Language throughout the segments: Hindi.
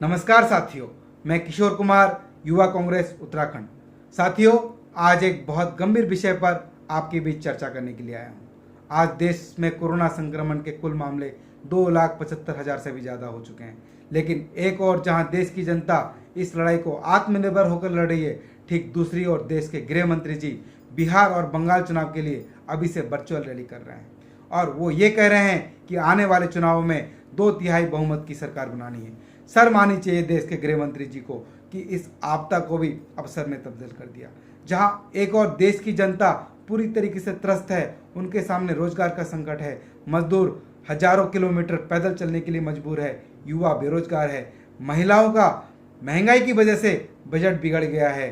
नमस्कार साथियों, मैं किशोर कुमार, युवा कांग्रेस उत्तराखंड। साथियों, आज एक बहुत गंभीर विषय पर आपके बीच चर्चा करने के लिए आया हूँ। आज देश में कोरोना संक्रमण के कुल मामले 2,75,000 से भी ज़्यादा हो चुके हैं। लेकिन एक और जहां देश की जनता इस लड़ाई को आत्मनिर्भर होकर लड़ रही है, ठीक दूसरी ओर देश के गृह मंत्री जी बिहार और बंगाल चुनाव के लिए अभी से वर्चुअल रैली कर रहे हैं और वो ये कह रहे हैं कि आने वाले चुनावों में 2/3 बहुमत की सरकार बनानी है। शर्म आनी चाहिए देश के गृह मंत्री जी को कि इस आपदा को भी अवसर में तब्दील कर दिया। जहां एक और देश की जनता पूरी तरीके से त्रस्त है, उनके सामने रोजगार का संकट है, मजदूर हजारों किलोमीटर पैदल चलने के लिए मजबूर है, युवा बेरोजगार है, महिलाओं का महंगाई की वजह से बजट बिगड़ गया है,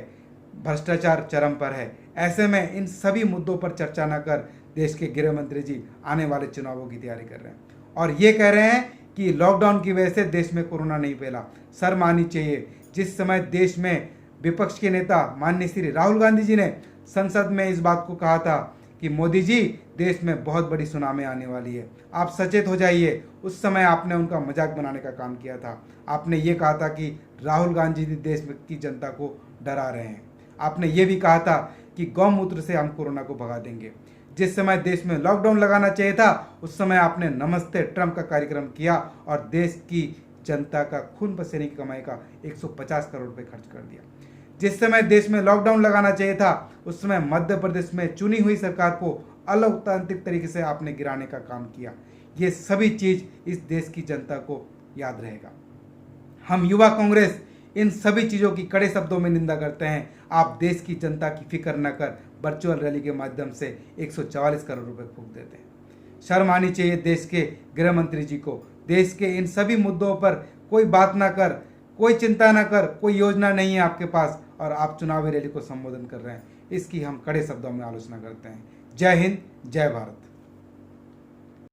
भ्रष्टाचार चरम पर है। ऐसे में इन सभी मुद्दों पर चर्चा न कर देश के गृह मंत्री जी आने वाले चुनावों की तैयारी कर रहे हैं और ये कह रहे हैं कि लॉकडाउन की वजह से देश में कोरोना नहीं फैला। शर्म आनी चाहिए। जिस समय देश में विपक्ष के नेता माननीय श्री राहुल गांधी जी ने संसद में इस बात को कहा था कि मोदी जी, देश में बहुत बड़ी सुनामी आने वाली है, आप सचेत हो जाइए। उस समय आपने उनका मजाक बनाने का काम किया था। आपने ये कहा था कि राहुल गांधी जी देश की जनता को डरा रहे हैं। आपने ये भी कहा था कि गौमूत्र से हम कोरोना को भगा देंगे। जिस समय देश में लॉकडाउन लगाना चाहिए था, उस समय आपने नमस्ते ट्रंप का कार्यक्रम किया और देश की जनता का खून पसीने की कमाई का 150 करोड़ रुपए खर्च कर दिया। जिस समय देश में लॉकडाउन लगाना चाहिए था, उस समय मध्य प्रदेश में चुनी हुई सरकार को अलोकतांत्रिक तरीके से आपने गिराने का काम किया। ये सभी चीज इस देश की जनता को याद रहेगा। हम युवा कांग्रेस इन सभी चीज़ों की कड़े शब्दों में निंदा करते हैं। आप देश की जनता की फिक्र न कर वर्चुअल रैली के माध्यम से 144 करोड़ रुपए फूंक देते हैं। शर्म आनी चाहिए देश के गृह मंत्री जी को। देश के इन सभी मुद्दों पर कोई बात ना कर, कोई चिंता ना कर, कोई योजना नहीं है आपके पास और आप चुनावी रैली को संबोधन कर रहे हैं। इसकी हम कड़े शब्दों में आलोचना करते हैं। जय हिंद, जय भारत।